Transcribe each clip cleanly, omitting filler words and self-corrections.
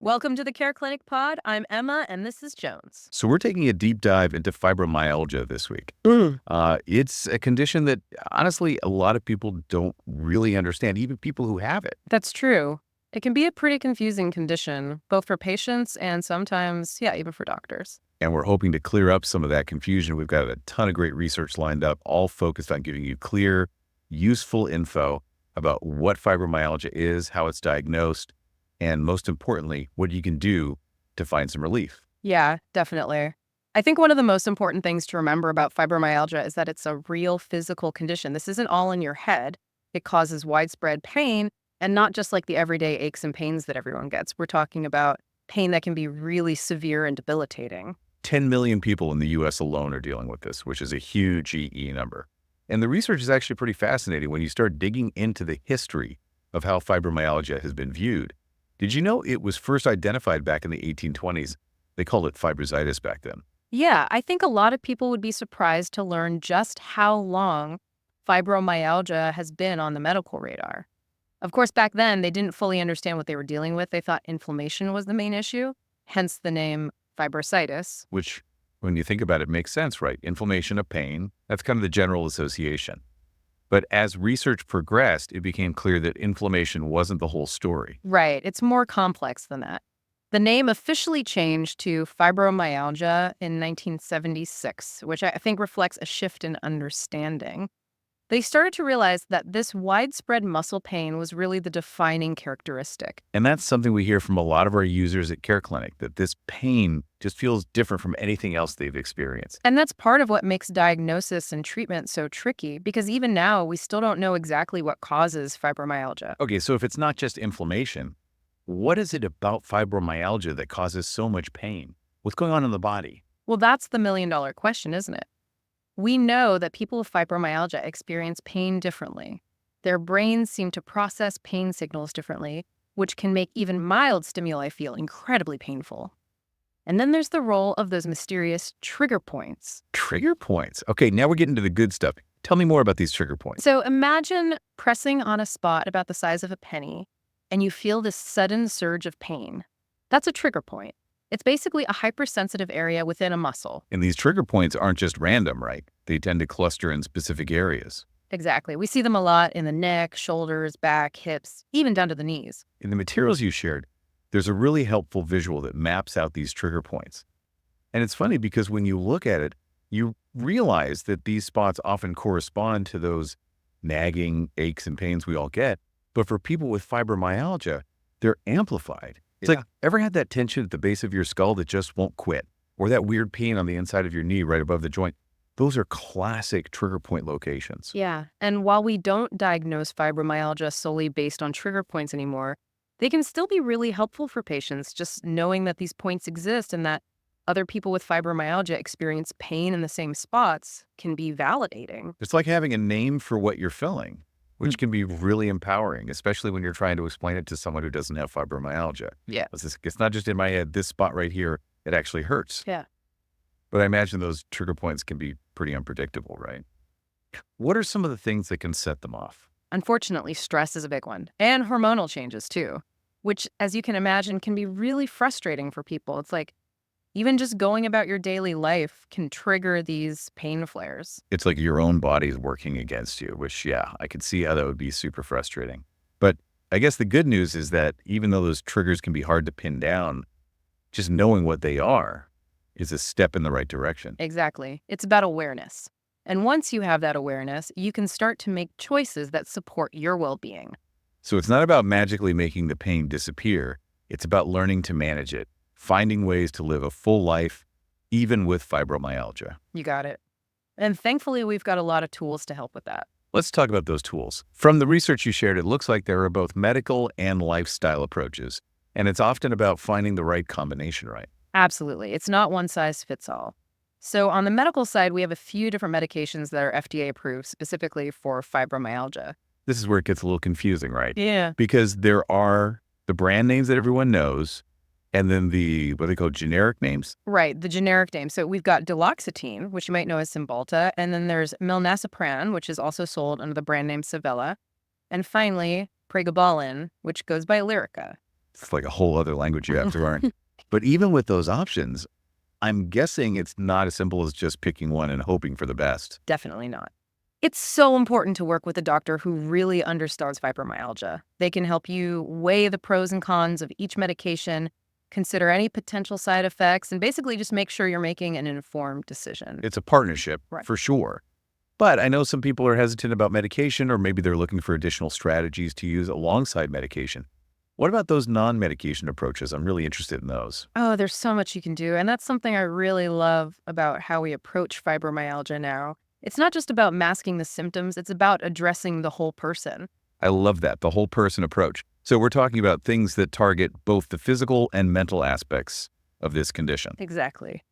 Welcome to the Care Clinic Pod. I'm Emma, and this is Jones. So we're taking a deep dive into fibromyalgia this week. It's a condition that honestly a lot of people don't really understand, even people who have it. That's true. It can be a pretty confusing condition, both for patients and sometimes, even for doctors. And we're hoping to clear up some of that confusion. We've got a ton of great research lined up, all focused on giving you clear, useful info about what fibromyalgia is, how it's diagnosed, and most importantly, what you can do to find some relief. Yeah, definitely. I think one of the most important things to remember about fibromyalgia is that it's a real physical condition. This isn't all in your head. It causes widespread pain, and not just like the everyday aches and pains that everyone gets. We're talking about pain that can be really severe and debilitating. 10 million people in the US alone are dealing with this, which is a huge EE number. And the research is actually pretty fascinating when you start digging into the history of how fibromyalgia has been viewed. Did you know it was first identified back in the 1820s? They called it fibrositis back then. Yeah, I think a lot of people would be surprised to learn just how long fibromyalgia has been on the medical radar. Of course, back then, they didn't fully understand what they were dealing with. They thought inflammation was the main issue, hence the name fibrositis. Which, when you think about it, makes sense, right? Inflammation of pain, that's kind of the general association. But as research progressed, it became clear that inflammation wasn't the whole story. Right, it's more complex than that. The name officially changed to fibromyalgia in 1976, which I think reflects a shift in understanding. They started to realize that this widespread muscle pain was really the defining characteristic. And that's something we hear from a lot of our users at Care Clinic, that this pain just feels different from anything else they've experienced. And that's part of what makes diagnosis and treatment so tricky, because even now, we still don't know exactly what causes fibromyalgia. Okay, so if it's not just inflammation, what is it about fibromyalgia that causes so much pain? What's going on in the body? Well, that's the million-dollar question, isn't it? We know that people with fibromyalgia experience pain differently. Their brains seem to process pain signals differently, which can make even mild stimuli feel incredibly painful. And then there's the role of those mysterious trigger points. Trigger points. Okay, now we're getting to the good stuff. Tell me more about these trigger points. So imagine pressing on a spot about the size of a penny, and you feel this sudden surge of pain. That's a trigger point. It's basically a hypersensitive area within a muscle. And these trigger points aren't just random, right? They tend to cluster in specific areas. Exactly. We see them a lot in the neck, shoulders, back, hips, even down to the knees. In the materials you shared, there's a really helpful visual that maps out these trigger points. And it's funny because when you look at it, you realize that these spots often correspond to those nagging aches and pains we all get. But for people with fibromyalgia, they're amplified. It's like, ever had that tension at the base of your skull that just won't quit? Or that weird pain on the inside of your knee right above the joint? Those are classic trigger point locations. Yeah. And while we don't diagnose fibromyalgia solely based on trigger points anymore, they can still be really helpful for patients. Just knowing that these points exist and that other people with fibromyalgia experience pain in the same spots can be validating. It's like having a name for what you're feeling, which can be really empowering, especially when you're trying to explain it to someone who doesn't have fibromyalgia. Yeah. It's not just in my head, this spot right here, it actually hurts. Yeah. But I imagine those trigger points can be pretty unpredictable, right? What are some of the things that can set them off? Unfortunately, stress is a big one, and hormonal changes too, which, as you can imagine, can be really frustrating for people. It's like even just going about your daily life can trigger these pain flares. It's like your own body's working against you, which, yeah, I could see how that would be super frustrating. But I guess the good news is that even though those triggers can be hard to pin down, just knowing what they are is a step in the right direction. Exactly. It's about awareness. And once you have that awareness, you can start to make choices that support your well-being. So it's not about magically making the pain disappear. It's about learning to manage it, finding ways to live a full life, even with fibromyalgia. You got it. And thankfully, we've got a lot of tools to help with that. Let's talk about those tools. From the research you shared, it looks like there are both medical and lifestyle approaches, and it's often about finding the right combination, right? Absolutely. It's not one size fits all. So on the medical side, we have a few different medications that are FDA approved specifically for fibromyalgia. This is where it gets a little confusing, right? Yeah. Because there are the brand names that everyone knows, and then the, what they call generic names. Right, the generic name. So we've got duloxetine, which you might know as Cymbalta, and then there's milnacipran, which is also sold under the brand name Savella, and finally, pregabalin, which goes by Lyrica. It's like a whole other language you have to learn. But even with those options, I'm guessing it's not as simple as just picking one and hoping for the best. Definitely not. It's so important to work with a doctor who really understands fibromyalgia. They can help you weigh the pros and cons of each medication, consider any potential side effects, and basically just make sure you're making an informed decision. It's a partnership Right. for sure. But I know some people are hesitant about medication, or maybe they're looking for additional strategies to use alongside medication. What about those non-medication approaches? I'm really interested in those. Oh, there's so much you can do. And that's something I really love about how we approach fibromyalgia now. It's not just about masking the symptoms, it's about addressing the whole person. I love that, the whole person approach. So we're talking about things that target both the physical and mental aspects of this condition. Exactly.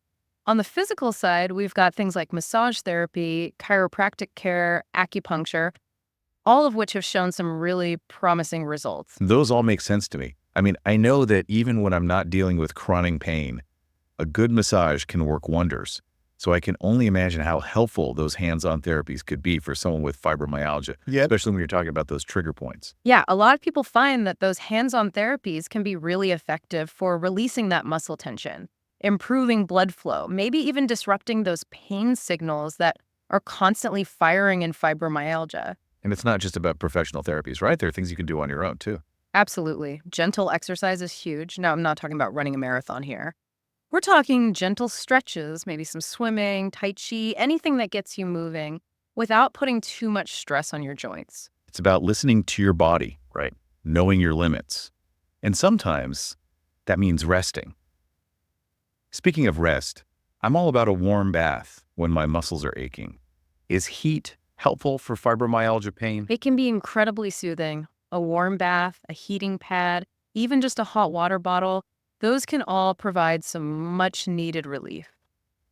On the physical side, we've got things like massage therapy, chiropractic care, acupuncture, all of which have shown some really promising results. Those all make sense to me. I mean, I know that even when I'm not dealing with chronic pain, a good massage can work wonders. So I can only imagine how helpful those hands-on therapies could be for someone with fibromyalgia, especially when you're talking about those trigger points. Yeah, a lot of people find that those hands-on therapies can be really effective for releasing that muscle tension, improving blood flow, maybe even disrupting those pain signals that are constantly firing in fibromyalgia. And it's not just about professional therapies, right? There are things you can do on your own too. Absolutely. Gentle exercise is huge. Now, I'm not talking about running a marathon here. We're talking gentle stretches, maybe some swimming, tai chi, anything that gets you moving without putting too much stress on your joints. It's about listening to your body, right? Knowing your limits. And sometimes that means resting. Speaking of rest, I'm all about a warm bath when my muscles are aching. Is heat helpful for fibromyalgia pain? It can be incredibly soothing. A warm bath, a heating pad, even just a hot water bottle, those can all provide some much needed relief.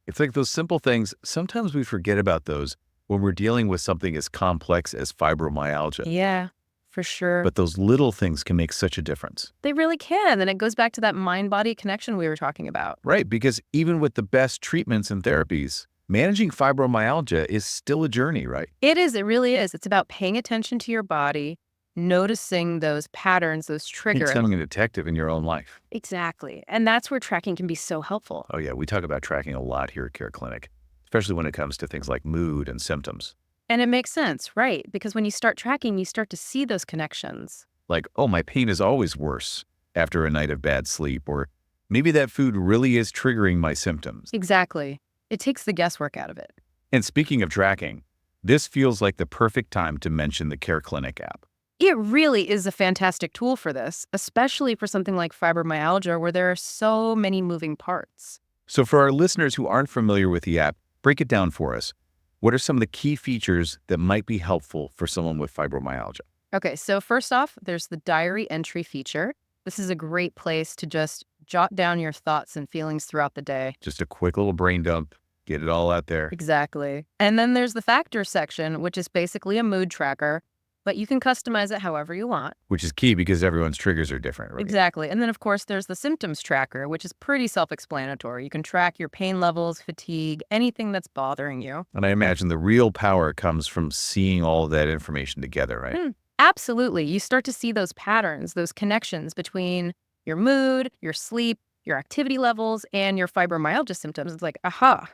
It's like those simple things. Sometimes we forget about those when we're dealing with something as complex as fibromyalgia. Yeah, for sure. But those little things can make such a difference. They really can. And it goes back to that mind-body connection we were talking about. Right, because even with the best treatments and therapies, managing fibromyalgia is still a journey, right? It is. It really is. It's about paying attention to your body, noticing those patterns, those triggers. Becoming a detective in your own life. Exactly. And that's where tracking can be so helpful. Oh yeah, we talk about tracking a lot here at Care Clinic, especially when it comes to things like mood and symptoms. And it makes sense, right? Because when you start tracking, you start to see those connections. Like, oh, my pain is always worse after a night of bad sleep, or maybe that food really is triggering my symptoms. Exactly. It takes the guesswork out of it. And speaking of tracking, this feels like the perfect time to mention the Care Clinic app. It really is a fantastic tool for this, especially for something like fibromyalgia where there are so many moving parts. So for our listeners who aren't familiar with the app, break it down for us. What are some of the key features that might be helpful for someone with fibromyalgia? Okay, so first off, there's the diary entry feature. This is a great place to just jot down your thoughts and feelings throughout the day. Just a quick little brain dump, get it all out there. Exactly. And then there's the factors section, which is basically a mood tracker, but you can customize it however you want. Which is key because everyone's triggers are different, right? Exactly. And then, of course, there's the symptoms tracker, which is pretty self-explanatory. You can track your pain levels, fatigue, anything that's bothering you. And I imagine the real power comes from seeing all of that information together, right? Absolutely. You start to see those patterns, those connections between your mood, your sleep, your activity levels, and your fibromyalgia symptoms. It's like, aha,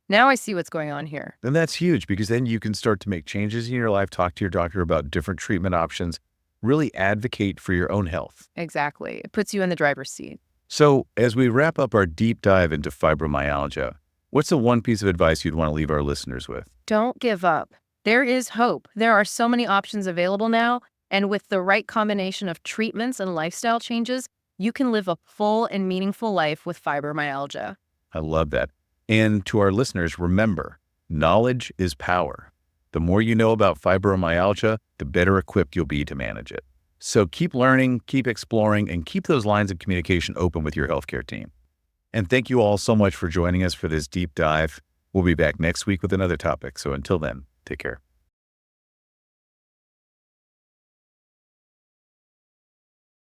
now I see what's going on here. And that's huge because then you can start to make changes in your life, talk to your doctor about different treatment options, really advocate for your own health. Exactly. It puts you in the driver's seat. So as we wrap up our deep dive into fibromyalgia, what's the one piece of advice you'd want to leave our listeners with? Don't give up. There is hope. There are so many options available now, and with the right combination of treatments and lifestyle changes, you can live a full and meaningful life with fibromyalgia. I love that. And to our listeners, remember, knowledge is power. The more you know about fibromyalgia, the better equipped you'll be to manage it. So keep learning, keep exploring, and keep those lines of communication open with your healthcare team. And thank you all so much for joining us for this deep dive. We'll be back next week with another topic. So until then, take care.